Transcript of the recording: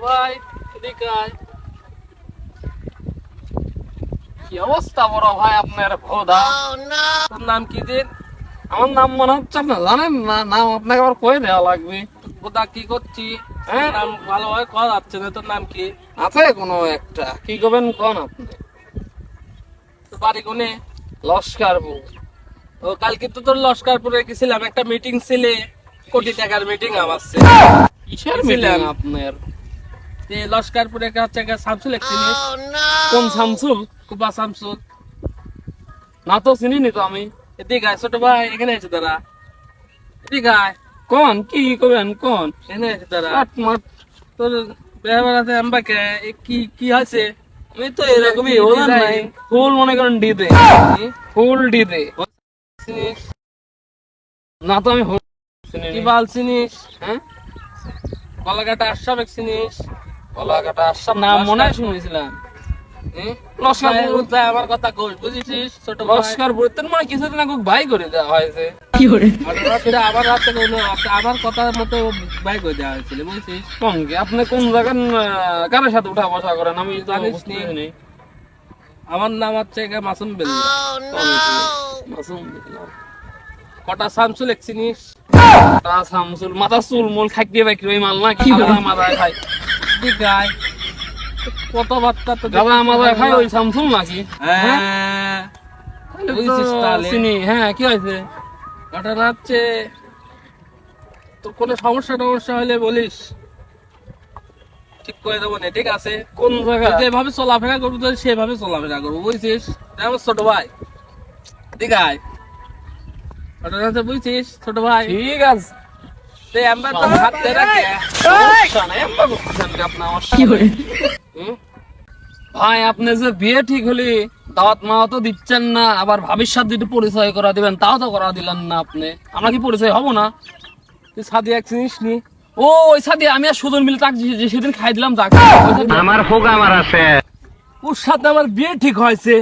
ভাই এদিকে আয়। কি অবস্থা বড় ভাই আপনার ভোদা? তোর নাম কি দিন? আমার নাম মনে হচ্ছে আপনি জানেন না, নাম আপনাকে আবার কয়ে দেওয়া লাগবে। ভোদা কি করছি? হ্যাঁ, নাম ভালোভাবে কওয়া যাচ্ছে না। তোর নাম কি আছে? কোনো একটা কি করবেন কোন আপনি? তোর বাড়ি কোনে? লস্করপুর। ও কালকে তো তোর লস্করপুরে গেছিলাম, একটা মিটিং ছিল, কোটি টাকার মিটিং আমার ছিল। কিসের মিটিং আপনার? যে লস্করপুরে হচ্ছে একটা শামসুল এক চিনিস? কোন শামসুল? কুবা শামসুল না তো চিনি তো আমি। এদিকে আয় ছোট ভাই, এখানে এসে দাঁড়া। এদিকে আয়। কোন কি করবেন কোন? এখানে এসে দাঁড়া। তোর ব্যবহার আছে আমাকে কি কি হয়েছে? আমি তো এরকমই হলাম নাই। ফুল মনে করেন ডিতে, ফুল ডিতে না তো আমি কি বাল চিনিস? হ্যাঁ, কলাকাটা আশরাফ এক চিনিস? কলাকাটা আশরাফ নাম মনে হয় শুনেছিলাম। লস্করপুর আমার কথা কই বুঝেছিস ছোট ভাই? লস্করপুর তোর মানে কিছুদিন আগে ভাই করে দেওয়া হয়েছে। কি করে আবার রাতে আমার কথা মতো ভাই করে দেওয়া হয়েছিল বুঝছিস? কোন কি আপনি কোন জায়গার কারোর সাথে উঠা বসা করেন আমি জানিস নি? আমার নাম হচ্ছে মাসুম বিল্লাহ। মাসুম বিল্লাহ। কটা শামসুল এক চিনিস? কটা শামসুল মাথা চুল মূল খাইতে বাইকি ওই মাল না কি মাথায় খাই? গায় কত বার্তা তো দাদা আমাদের খাই ওই শামসুল নাকি? হ্যাঁ বুঝছিস তাহলে চিনি। হ্যাঁ কি হয়েছে? ঘটনা হচ্ছে তোর কোনো সমস্যা হলে বলিস, ঠিক করে দেবো না। ঠিক আছে? কোন জায়গা যেভাবে চলাফেরা করবো তুই সেভাবে চলাফেরা করবো বুঝছিস? আমার ছোট ভাই ঠিক আছে? ঘটনা হচ্ছে বুঝছিস ছোট ভাই? ঠিক আছে ভাই আপনি যে বিয়ে ঠিক হলি দাওয়াত মাওয়া তো দিচ্ছেন না, আবার ভবিষ্যৎ যদি পরিচয় করা দিবেন তাও তো করা দিলেন না আপনি। আমরা কি পরিচয় হবো না? তুই সাদিয়া চিনিস নি? ও ওই সাদিয়া আমি আর সুজন মিলে তাকে যে সেদিন খাই দিলাম তাকে। আমার হোক আমার আছে, ওর সাথে আমার বিয়ে ঠিক হয়েছে।